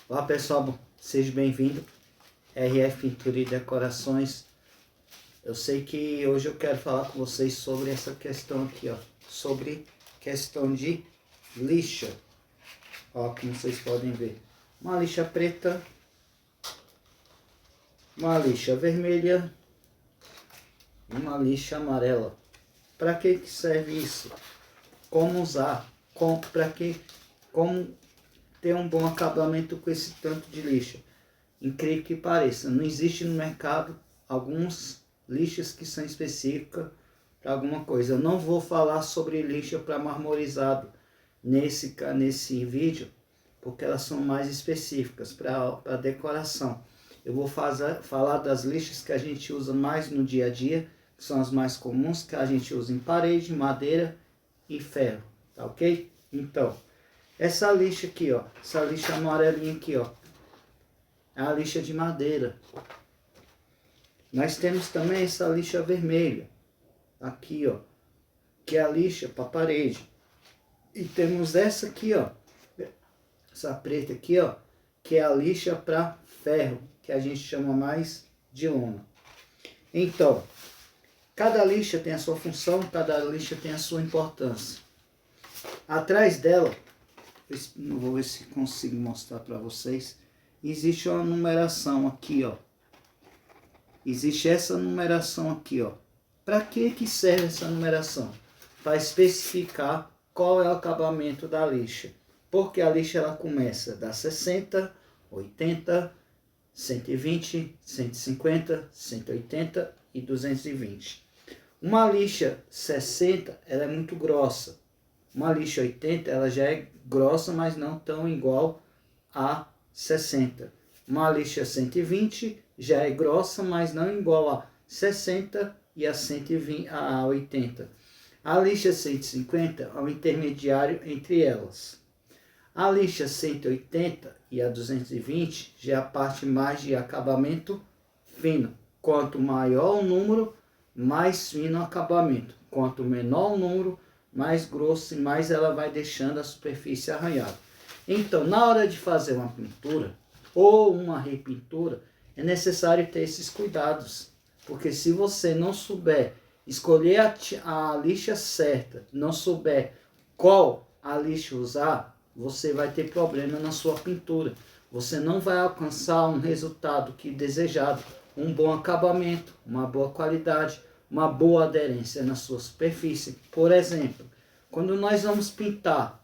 Olá pessoal, seja bem-vindo, RF Pintura e Decorações. Eu sei que hoje eu quero falar com vocês sobre essa questão aqui, ó, sobre questão de lixa. Ó, como vocês podem ver, uma lixa preta, uma lixa vermelha, uma lixa amarela. Para que serve isso? Como usar? Como ter um bom acabamento com esse tanto de lixa? Incrível que pareça, não existe no mercado alguns lixas que são específicas para alguma coisa. Eu não vou falar sobre lixa para marmorizado nesse vídeo, porque elas são mais específicas para decoração. Eu vou falar das lixas que a gente usa mais no dia a dia, que são as mais comuns, que a gente usa em parede, madeira e ferro, tá ok? Então, essa lixa aqui, ó, essa lixa amarelinha aqui, ó, é a lixa de madeira. Nós temos também essa lixa vermelha, aqui, ó, que é a lixa para parede. E temos essa aqui, ó, essa preta aqui, ó, que é a lixa para ferro, que a gente chama mais de lona. Então, cada lixa tem a sua função, cada lixa tem a sua importância. Atrás dela, não vou ver se consigo mostrar para vocês, existe uma numeração aqui, ó. Existe essa numeração aqui, ó. Para que serve essa numeração? Para especificar qual é o acabamento da lixa. Porque a lixa ela começa da 60, 80, 120, 150, 180 e 220. Uma lixa 60, ela é muito grossa. Uma lixa 80, ela já é grossa, mas não tão igual a 60. Uma lixa 120 já é grossa, mas não igual a 60 e a 120, a 80. A lixa 150 é o intermediário entre elas. A lixa 180 e a 220 já é a parte mais de acabamento fino. Quanto maior o número, mais fino o acabamento. Quanto menor o número, mais grosso e mais ela vai deixando a superfície arranhada. Então, na hora de fazer uma pintura ou uma repintura, é necessário ter esses cuidados. Porque se você não souber escolher a lixa certa, não souber qual a lixa usar, você vai ter problema na sua pintura. Você não vai alcançar um resultado que desejado, um bom acabamento, uma boa qualidade, uma boa aderência na sua superfície. Por exemplo, quando nós vamos pintar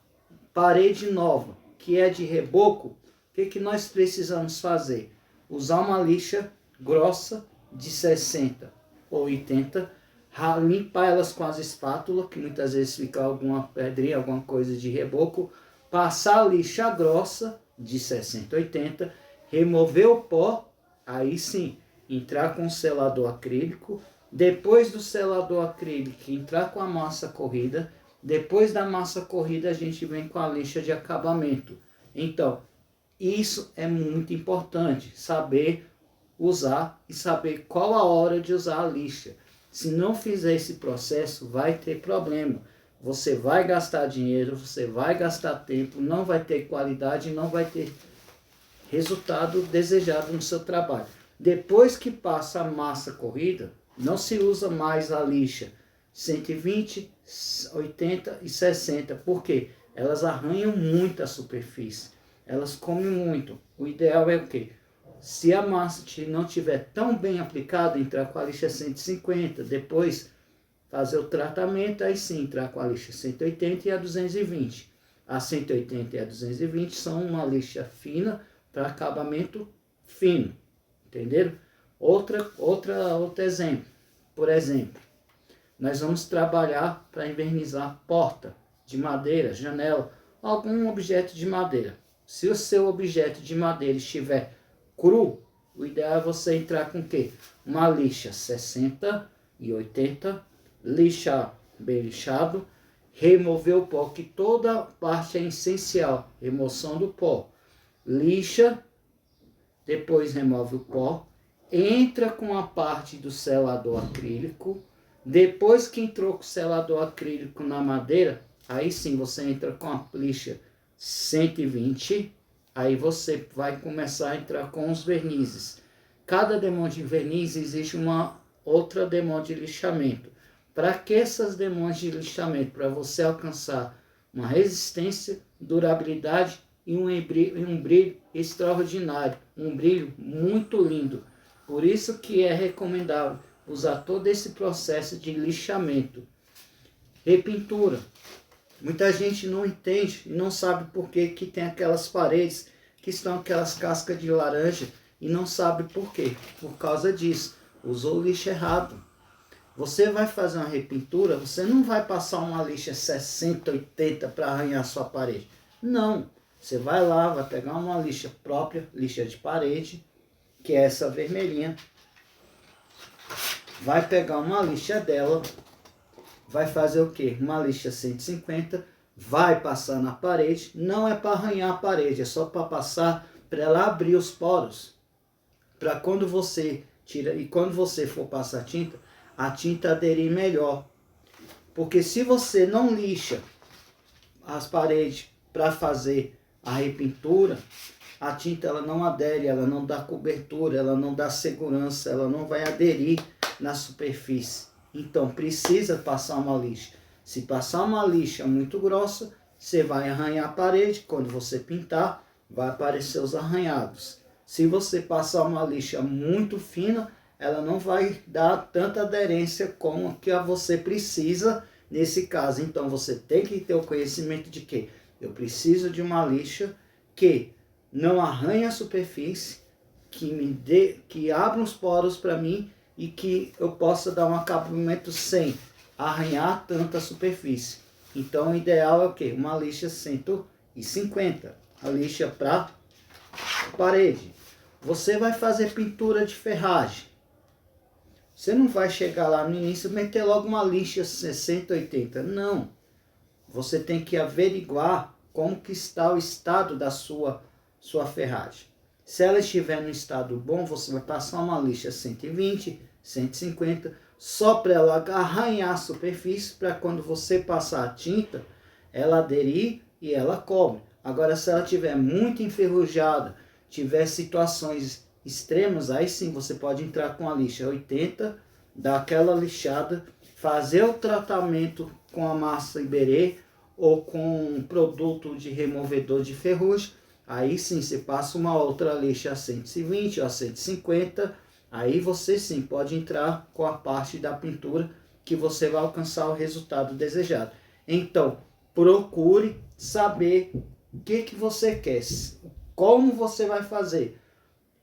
parede nova, que é de reboco, o que nós precisamos fazer? Usar uma lixa grossa de 60 ou 80, limpar elas com as espátulas, que muitas vezes fica alguma pedrinha, alguma coisa de reboco, passar a lixa grossa de 60, 80, remover o pó, aí sim, entrar com o selador acrílico, depois do selador acrílico, entrar com a massa corrida, depois da massa corrida a gente vem com a lixa de acabamento. Então, isso é muito importante, saber usar e saber qual a hora de usar a lixa. Se não fizer esse processo, vai ter problema. Você vai gastar dinheiro, você vai gastar tempo, não vai ter qualidade, não vai ter resultado desejado no seu trabalho. Depois que passa a massa corrida, não se usa mais a lixa 120, 80 e 60. Por quê? Elas arranham muito a superfície. Elas comem muito. O ideal é o quê? Se a massa não estiver tão bem aplicada, entrar com a lixa 150. Depois fazer o tratamento, aí sim entrar com a lixa 180 e a 220. A 180 e a 220 são uma lixa fina para acabamento fino. Entenderam? Outro exemplo. Por exemplo, nós vamos trabalhar para envernizar porta de madeira, janela, algum objeto de madeira. Se o seu objeto de madeira estiver cru, o ideal é você entrar com o quê? Uma lixa 60 e 80, lixar bem lixado, remover o pó, que toda parte é essencial, remoção do pó. Lixa, depois remove o pó, entra com a parte do selador acrílico. Depois que entrou com o selador acrílico na madeira, aí sim você entra com a lixa 120 Aí você vai começar a entrar com os vernizes. Cada demão de verniz existe uma outra demão de lixamento. Para que essas demãos de lixamento? Para você alcançar uma resistência, durabilidade e um brilho extraordinário, um brilho muito lindo. Por isso que é recomendável usar todo esse processo de lixamento. Repintura. Muita gente não entende e não sabe por que tem aquelas paredes que estão aquelas cascas de laranja e não sabe por quê. Por causa disso, usou o lixo errado. Você vai fazer uma repintura, você não vai passar uma lixa 60, 80 para arranhar sua parede. Não, você vai lá, vai pegar uma lixa própria, lixa de parede, que é essa vermelhinha. Vai pegar uma lixa dela, vai fazer o quê? Uma lixa 150, vai passar na parede, não é para arranhar a parede, é só para passar, para ela abrir os poros. Para quando você tira, e quando você for passar a tinta aderir melhor. Porque se você não lixa as paredes para fazer a repintura, a tinta ela não adere, ela não dá cobertura, ela não dá segurança, ela não vai aderir na superfície. Então precisa passar uma lixa. Se passar uma lixa muito grossa, você vai arranhar a parede. Quando você pintar, vai aparecer os arranhados. Se você passar uma lixa muito fina, ela não vai dar tanta aderência como a que você precisa nesse caso. Então você tem que ter o conhecimento de que eu preciso de uma lixa que não arranhe a superfície, que abra os poros para mim e que eu possa dar um acabamento sem arranhar tanta superfície. Então o ideal é o quê? Uma lixa 150, a lixa para parede. Você vai fazer pintura de ferragem. Você não vai chegar lá no início e meter logo uma lixa 60, 80. Não. Você tem que averiguar como que está o estado da sua ferragem. Se ela estiver no estado bom, você vai passar uma lixa 120, 150, só para ela arranhar a superfície, para quando você passar a tinta, ela aderir e ela cobre. Agora, se ela estiver muito enferrujada, tiver situações extremas, aí sim você pode entrar com a lixa 80, dar aquela lixada, fazer o tratamento com a massa Iberê ou com um produto de removedor de ferrugem. Aí sim você passa uma outra lixa a 120 ou a 150, aí você sim pode entrar com a parte da pintura que você vai alcançar o resultado desejado. Então, procure saber o que você quer, como você vai fazer.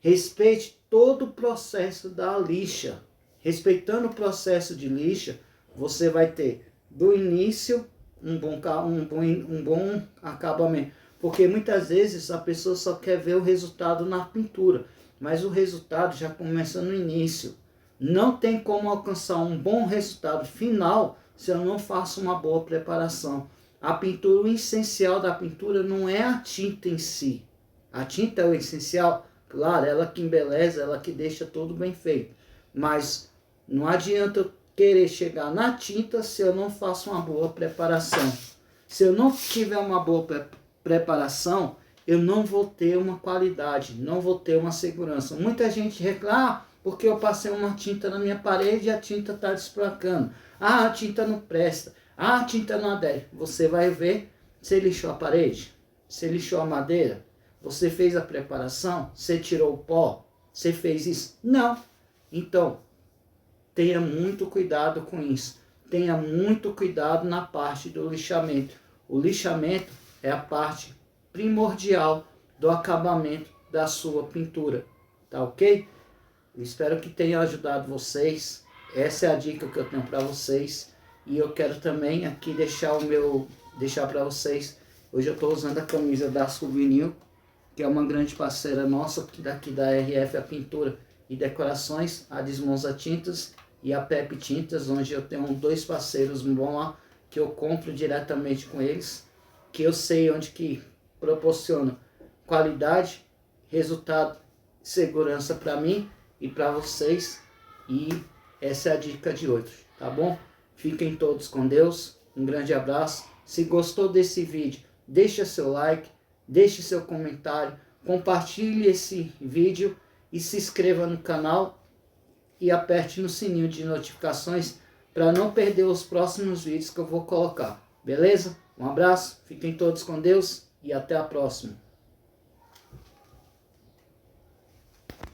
Respeite todo o processo da lixa. Respeitando o processo de lixa, você vai ter do início um bom acabamento. Porque muitas vezes a pessoa só quer ver o resultado na pintura, mas o resultado já começa no início. Não tem como alcançar um bom resultado final se eu não faço uma boa preparação. A pintura, o essencial da pintura não é a tinta em si. A tinta é o essencial, claro, ela que embeleza, ela que deixa tudo bem feito. Mas não adianta eu querer chegar na tinta se eu não faço uma boa preparação. Se eu não tiver uma boa preparação, eu não vou ter uma qualidade, não vou ter uma segurança. Muita gente reclama, porque eu passei uma tinta na minha parede e a tinta está desplacando. Ah, a tinta não presta. Ah, a tinta não adere. Você vai ver, você lixou a parede, você lixou a madeira, você fez a preparação, você tirou o pó, você fez isso? Não. Então, tenha muito cuidado com isso. Tenha muito cuidado na parte do lixamento. O lixamento é a parte primordial do acabamento da sua pintura. Tá ok? Eu espero que tenha ajudado vocês. Essa é a dica que eu tenho para vocês. E eu quero também aqui deixar para vocês. Hoje eu estou usando a camisa da Souvenir, que é uma grande parceira nossa, daqui da RF, a Pintura e Decorações, a Desmonza Tintas e a Pepe Tintas, onde eu tenho dois parceiros bons lá, que eu compro diretamente com eles, que eu sei onde que proporciona qualidade, resultado, segurança para mim e para vocês. E essa é a dica de hoje, tá bom? Fiquem todos com Deus, um grande abraço. Se gostou desse vídeo, deixa seu like, deixe seu comentário, compartilhe esse vídeo e se inscreva no canal e aperte no sininho de notificações para não perder os próximos vídeos que eu vou colocar. Beleza? Um abraço, fiquem todos com Deus e até a próxima.